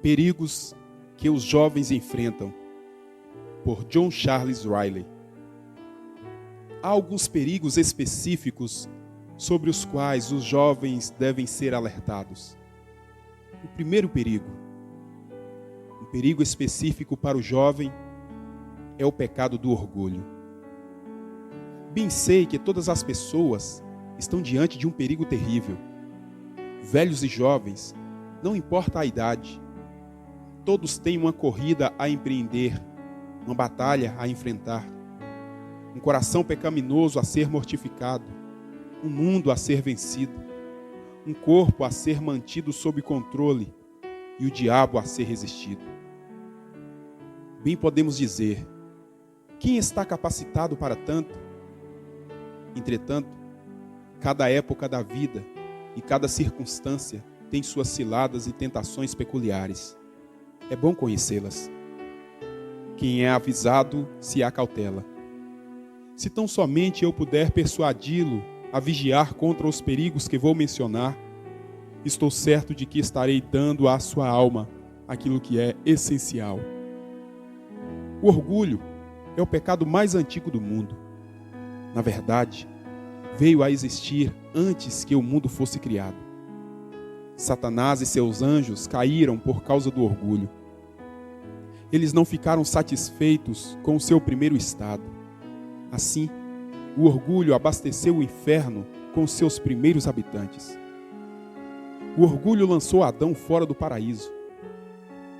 Perigos que os jovens enfrentam, por John Charles Riley. Há alguns perigos específicos sobre os quais os jovens devem ser alertados. O primeiro perigo, um perigo específico para o jovem, é o pecado do orgulho. Bem sei que todas as pessoas estão diante de um perigo terrível. Velhos e jovens, não importa a idade, todos têm uma corrida a empreender, uma batalha a enfrentar, um coração pecaminoso a ser mortificado, um mundo a ser vencido, um corpo a ser mantido sob controle e o diabo a ser resistido. Bem podemos dizer, quem está capacitado para tanto? Entretanto, cada época da vida e cada circunstância tem suas ciladas e tentações peculiares. É bom conhecê-las. Quem é avisado se acautela. Se tão somente eu puder persuadi-lo a vigiar contra os perigos que vou mencionar, estou certo de que estarei dando à sua alma aquilo que é essencial. O orgulho é o pecado mais antigo do mundo. Na verdade, veio a existir antes que o mundo fosse criado. Satanás e seus anjos caíram por causa do orgulho. Eles não ficaram satisfeitos com o seu primeiro estado. Assim, o orgulho abasteceu o inferno com seus primeiros habitantes. O orgulho lançou Adão fora do paraíso.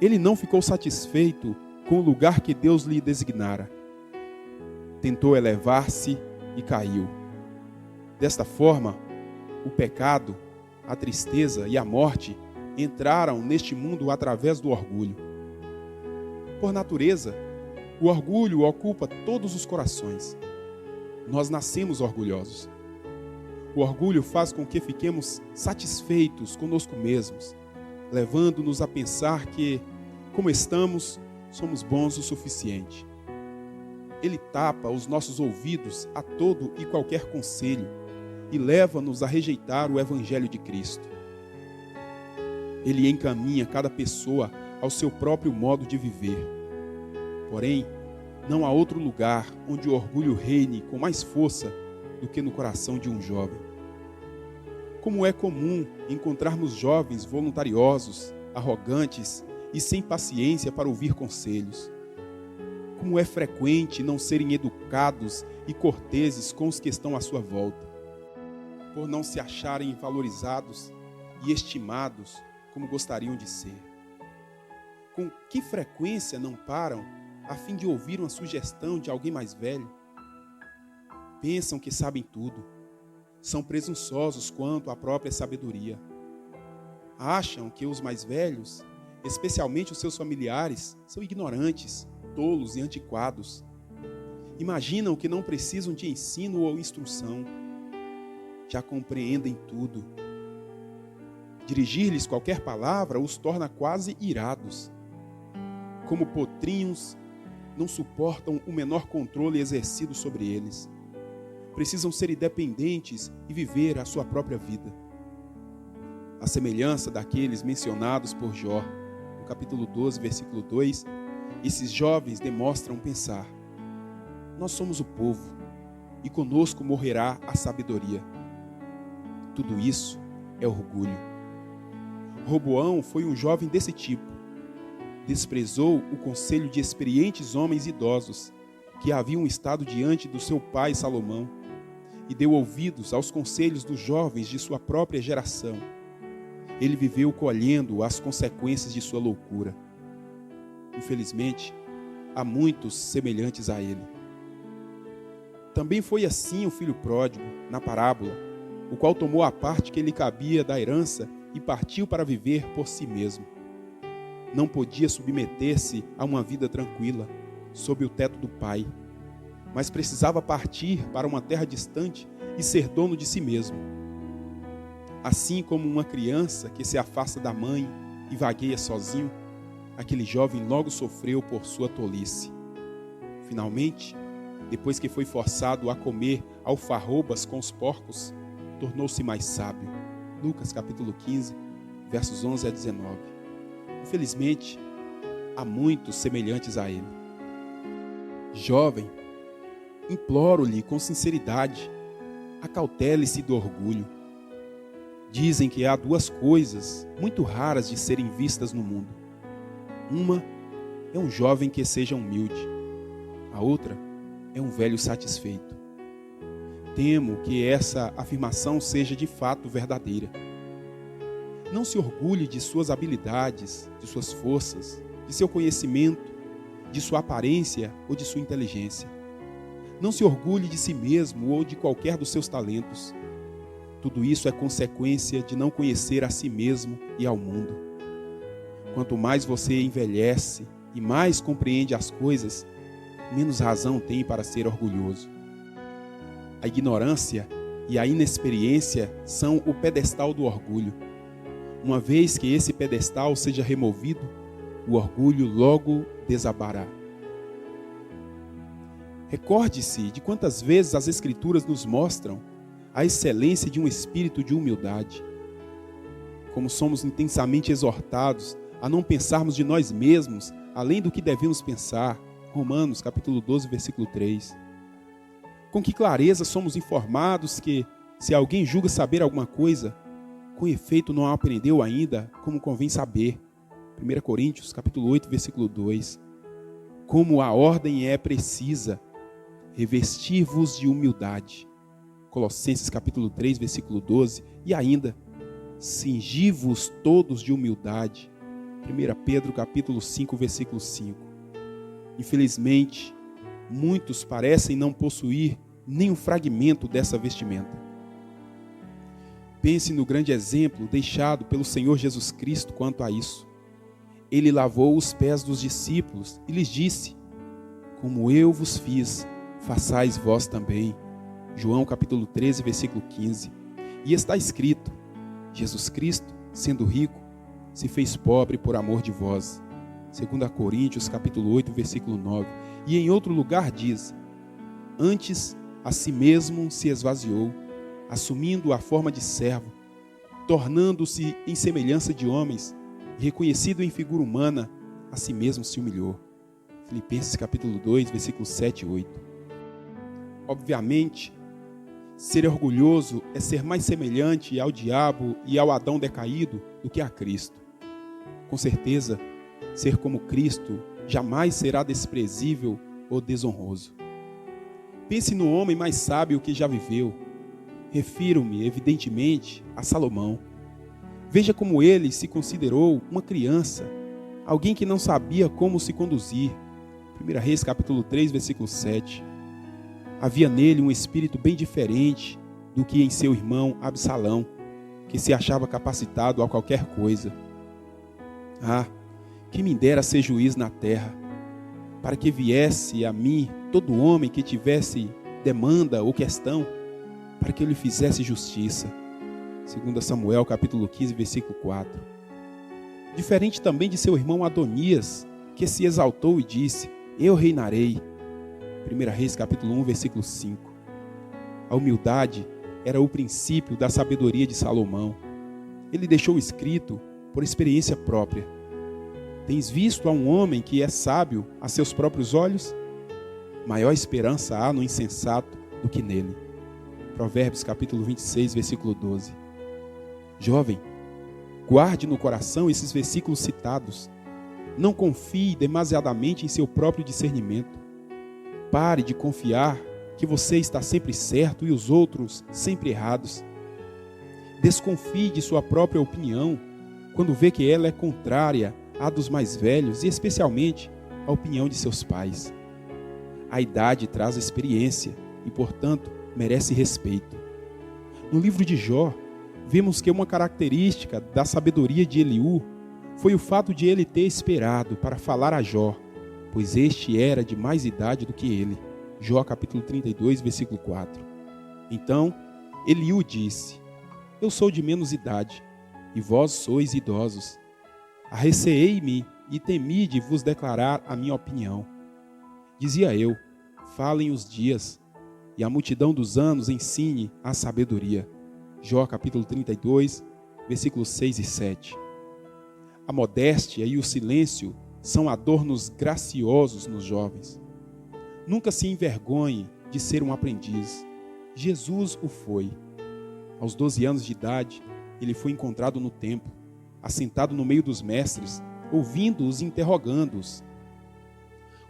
Ele não ficou satisfeito com o lugar que Deus lhe designara. Tentou elevar-se e caiu. Desta forma, o pecado, a tristeza e a morte entraram neste mundo através do orgulho. Por natureza, o orgulho ocupa todos os corações. Nós nascemos orgulhosos. O orgulho faz com que fiquemos satisfeitos conosco mesmos, levando-nos a pensar que, como estamos, somos bons o suficiente. Ele tapa os nossos ouvidos a todo e qualquer conselho e leva-nos a rejeitar o Evangelho de Cristo. Ele encaminha cada pessoa ao seu próprio modo de viver. Porém, não há outro lugar onde o orgulho reine com mais força do que no coração de um jovem. Como é comum encontrarmos jovens voluntariosos, arrogantes e sem paciência para ouvir conselhos. Como é frequente não serem educados e corteses com os que estão à sua volta, por não se acharem valorizados e estimados como gostariam de ser. Com que frequência não param a fim de ouvir uma sugestão de alguém mais velho? Pensam que sabem tudo. São presunçosos quanto à própria sabedoria. Acham que os mais velhos, especialmente os seus familiares, são ignorantes, tolos e antiquados. Imaginam que não precisam de ensino ou instrução. Já compreendem tudo. Dirigir-lhes qualquer palavra os torna quase irados. Como potrinhos, não suportam o menor controle exercido sobre eles. Precisam ser independentes e viver a sua própria vida. À semelhança daqueles mencionados por Jó, no capítulo 12, versículo 2, esses jovens demonstram pensar: nós somos o povo, e conosco morrerá a sabedoria. Tudo isso é orgulho. Roboão foi um jovem desse tipo. Desprezou o conselho de experientes homens idosos que haviam estado diante do seu pai Salomão e deu ouvidos aos conselhos dos jovens de sua própria geração. Ele viveu colhendo as consequências de sua loucura. Infelizmente, há muitos semelhantes a ele. Também foi assim o filho pródigo, na parábola, o qual tomou a parte que lhe cabia da herança e partiu para viver por si mesmo. Não podia submeter-se a uma vida tranquila, sob o teto do pai, mas precisava partir para uma terra distante e ser dono de si mesmo. Assim como uma criança que se afasta da mãe e vagueia sozinho, aquele jovem logo sofreu por sua tolice. Finalmente, depois que foi forçado a comer alfarrobas com os porcos, tornou-se mais sábio. Lucas capítulo 15, versos 11 a 19. Infelizmente, há muitos semelhantes a ele. Jovem, imploro-lhe com sinceridade, acautele-se do orgulho. Dizem que há duas coisas muito raras de serem vistas no mundo. Uma é um jovem que seja humilde. A outra é um velho satisfeito. Temo que essa afirmação seja de fato verdadeira. Não se orgulhe de suas habilidades, de suas forças, de seu conhecimento, de sua aparência ou de sua inteligência. Não se orgulhe de si mesmo ou de qualquer dos seus talentos. Tudo isso é consequência de não conhecer a si mesmo e ao mundo. Quanto mais você envelhece e mais compreende as coisas, menos razão tem para ser orgulhoso. A ignorância e a inexperiência são o pedestal do orgulho. Uma vez que esse pedestal seja removido, o orgulho logo desabará. Recorde-se de quantas vezes as Escrituras nos mostram a excelência de um espírito de humildade. Como somos intensamente exortados a não pensarmos de nós mesmos além do que devemos pensar. Romanos capítulo 12, versículo 3. Com que clareza somos informados que, se alguém julga saber alguma coisa, com efeito não aprendeu ainda como convém saber. 1 Coríntios capítulo 8, versículo 2. Como a ordem é precisa, revestir-vos de humildade. Colossenses capítulo 3, versículo 12. E ainda, cingi-vos todos de humildade. 1 Pedro capítulo 5, versículo 5. Infelizmente, muitos parecem não possuir nem um fragmento dessa vestimenta. Pense no grande exemplo deixado pelo Senhor Jesus Cristo quanto a isso. Ele lavou os pés dos discípulos e lhes disse: como eu vos fiz, façais vós também. João capítulo 13, versículo 15. E está escrito: Jesus Cristo, sendo rico, se fez pobre por amor de vós. 2 Coríntios capítulo 8, versículo 9. E em outro lugar diz: antes a si mesmo se esvaziou, assumindo a forma de servo, tornando-se em semelhança de homens, e reconhecido em figura humana, a si mesmo se humilhou. Filipenses capítulo 2, versículos 7 e 8. Obviamente, ser orgulhoso é ser mais semelhante ao diabo e ao Adão decaído do que a Cristo. Com certeza, ser como Cristo jamais será desprezível ou desonroso. Pense no homem mais sábio que já viveu. Refiro-me, evidentemente, a Salomão. Veja como ele se considerou uma criança, alguém que não sabia como se conduzir. 1 Reis, capítulo 3, versículo 7. Havia nele um espírito bem diferente do que em seu irmão Absalão, que se achava capacitado a qualquer coisa. Ah, que me dera ser juiz na terra, para que viesse a mim todo homem que tivesse demanda ou questão, para que eu lhe fizesse justiça. 2 Samuel, capítulo 15, versículo 4. Diferente também de seu irmão Adonias, que se exaltou e disse: eu reinarei. 1 Reis, capítulo 1, versículo 5. A humildade era o princípio da sabedoria de Salomão. Ele deixou escrito por experiência própria: tens visto a um homem que é sábio a seus próprios olhos? Maior esperança há no insensato do que nele. Provérbios capítulo 26, versículo 12. Jovem, guarde no coração esses versículos citados. Não confie demasiadamente em seu próprio discernimento. Pare de confiar que você está sempre certo e os outros sempre errados. Desconfie de sua própria opinião quando vê que ela é contrária à dos mais velhos e especialmente a opinião de seus pais. A idade traz experiência e, portanto, merece respeito. No livro de Jó, vemos que uma característica da sabedoria de Eliú foi o fato de ele ter esperado para falar a Jó, pois este era de mais idade do que ele. Jó capítulo 32, versículo 4. Então, Eliú disse: eu sou de menos idade, e vós sois idosos. Arreceei-me e temi de vos declarar a minha opinião. Dizia eu: falem os dias, e a multidão dos anos ensine a sabedoria. Jó capítulo 32, versículos 6 e 7. A modéstia e o silêncio são adornos graciosos nos jovens. Nunca se envergonhe de ser um aprendiz. Jesus o foi. Aos 12 anos de idade, ele foi encontrado no templo, assentado no meio dos mestres, ouvindo-os e interrogando-os.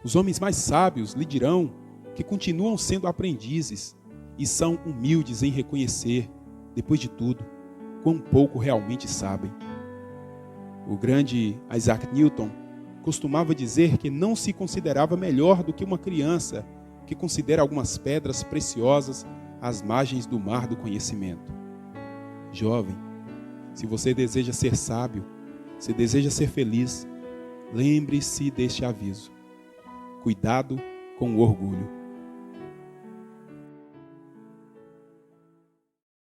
Os homens mais sábios lhe dirão que continuam sendo aprendizes e são humildes em reconhecer, depois de tudo, quão pouco realmente sabem. O grande Isaac Newton costumava dizer que não se considerava melhor do que uma criança que considera algumas pedras preciosas às margens do mar do conhecimento. Jovem, se você deseja ser sábio, se deseja ser feliz, lembre-se deste aviso. Cuidado com o orgulho.